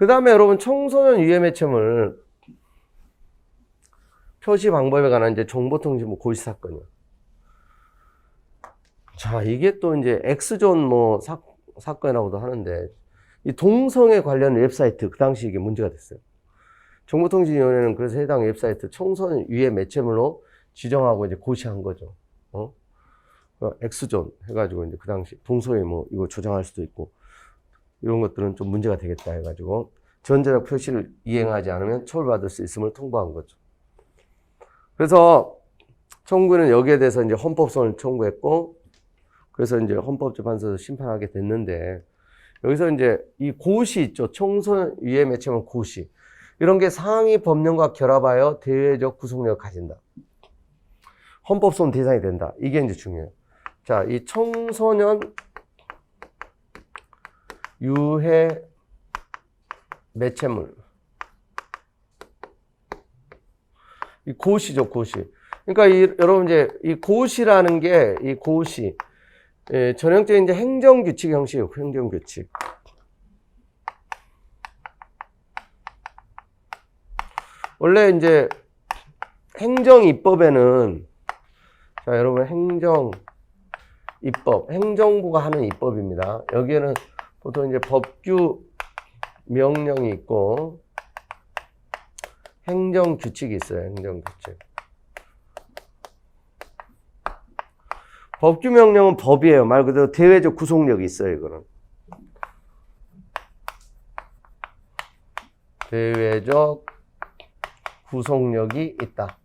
그 다음에 여러분 청소년 유해 매체물 표시 방법에 관한 이제 정보통신부 고시 사건이요. 자, 이게 또 이제 X존 뭐 사건이라고도 하는데, 이 동성애 관련 웹사이트, 그 당시 이게 문제가 됐어요. 정보통신위원회는 그래서 해당 웹사이트 청소년 유해 매체물로 지정하고 이제 고시한 거죠. X존 해가지고 이제 그 당시 동성애 뭐 이거 조장할 수도 있고, 이런 것들은 좀 문제가 되겠다 해가지고 전자적 표시를 이행하지 않으면 처벌받을 수 있음을 통보한 거죠. 그래서 청구는 여기에 대해서 이제 헌법소원을 청구했고, 그래서 이제 헌법재판소에서 심판하게 됐는데, 여기서 이제 이 고시 있죠. 청소년 유해 매체물 고시. 이런 게 상위 법령과 결합하여 대외적 구속력을 가진다. 헌법소원 대상이 된다. 이게 이제 중요해요. 자, 이 청소년 유해 매체물. 이 고시죠, 고시. 그러니까 여러분 이제 이 고시라는 게 이 고시. 전형적인 이제 행정규칙 형식이에요. 행정규칙. 원래 이제 행정입법에는, 자, 여러분 행정입법, 행정부가 하는 입법입니다. 여기에는 보통 이제 법규 명령이 있고 행정규칙이 있어요. 행정규칙. 법규 명령은 법이에요. 말 그대로 대외적 구속력이 있어요. 이거는 대외적 구속력이 있다.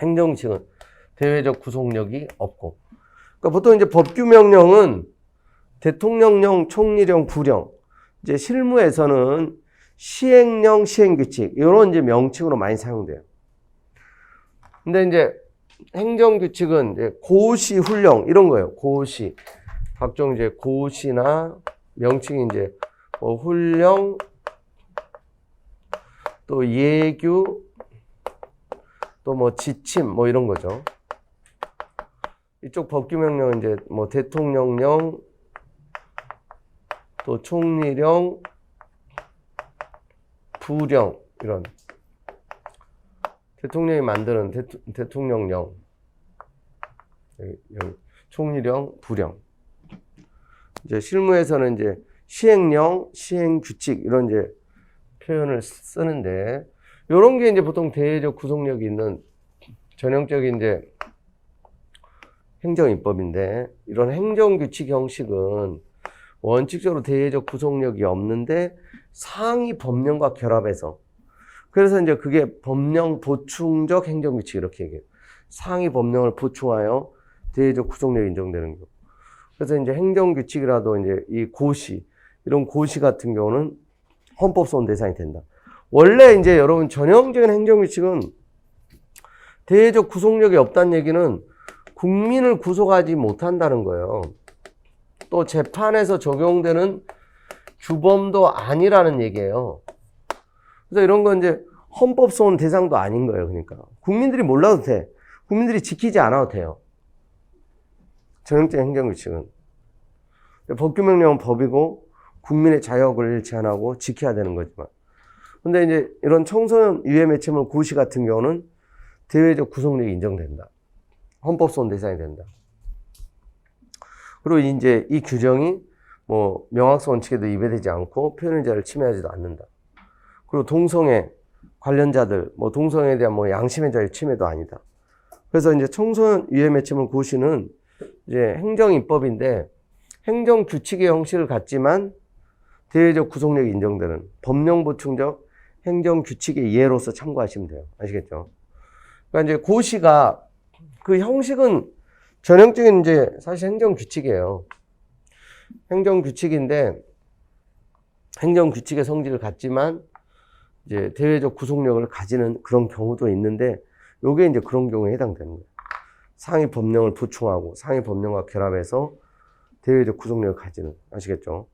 행정규칙은 대외적 구속력이 없고. 그러니까 보통 이제 법규 명령은 대통령령, 총리령, 부령. 이제 실무에서는 시행령, 시행규칙 이런 이제 명칭으로 많이 사용돼요. 근데 이제 행정규칙은 이제 고시, 훈령 이런 거예요. 고시, 각종 이제 고시나 명칭이 이제 뭐 훈령, 또 예규, 또 뭐 지침 뭐 이런 거죠. 이쪽 법규 명령은 이제 뭐 대통령령, 또 총리령, 부령 이런 대통령이 만드는 대통령령, 여기 총리령, 부령. 이제 실무에서는 이제 시행령, 시행규칙 이런 이제 표현을 쓰는데, 이런 게 이제 보통 대외적 구속력이 있는 전형적인 이제 행정입법인데, 이런 행정규칙 형식은 원칙적으로 대외적 구속력이 없는데 상위 법령과 결합해서, 그래서 이제 그게 법령 보충적 행정규칙 이렇게 얘기해요. 상위 법령을 보충하여 대외적 구속력이 인정되는 거. 그래서 이제 행정규칙이라도 이제 이 고시, 이런 고시 같은 경우는 헌법소원 대상이 된다. 원래 이제 여러분 전형적인 행정규칙은 대외적 구속력이 없다는 얘기는 국민을 구속하지 못한다는 거예요. 또 재판에서 적용되는 주범도 아니라는 얘기예요. 그래서 이런 건 이제 헌법소원 대상도 아닌 거예요. 그러니까 국민들이 몰라도 돼. 국민들이 지키지 않아도 돼요. 전형적인 행정규칙은. 법규명령은 법이고 국민의 자유를 제한하고 지켜야 되는 거지만, 근데 이제 이런 청소년 유해 매체물 고시 같은 경우는 대외적 구속력이 인정된다. 헌법소원 대상이 된다. 그리고 이제 이 규정이 뭐 명확성 원칙에도 위배되지 않고 표현의 자유를 침해하지도 않는다. 그리고 동성애 관련자들, 뭐 동성애에 대한 뭐 양심의 자유 침해도 아니다. 그래서 이제 청소년 유해 매체물 고시는 이제 행정입법인데 행정규칙의 형식을 갖지만 대외적 구속력이 인정되는 법령 보충적 행정규칙의 예로서 참고하시면 돼요. 아시겠죠? 그러니까 이제 고시가 그 형식은 전형적인 이제 사실 행정규칙이에요. 행정규칙인데 행정규칙의 성질을 갖지만 이제 대외적 구속력을 가지는 그런 경우도 있는데, 요게 이제 그런 경우에 해당되는 거예요. 상위 법령을 보충하고 상위 법령과 결합해서 대외적 구속력을 가지는. 아시겠죠?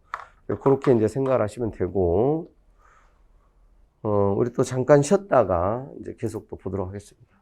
그렇게 이제 생각을 하시면 되고, 우리 또 잠깐 쉬었다가 이제 계속 또 보도록 하겠습니다.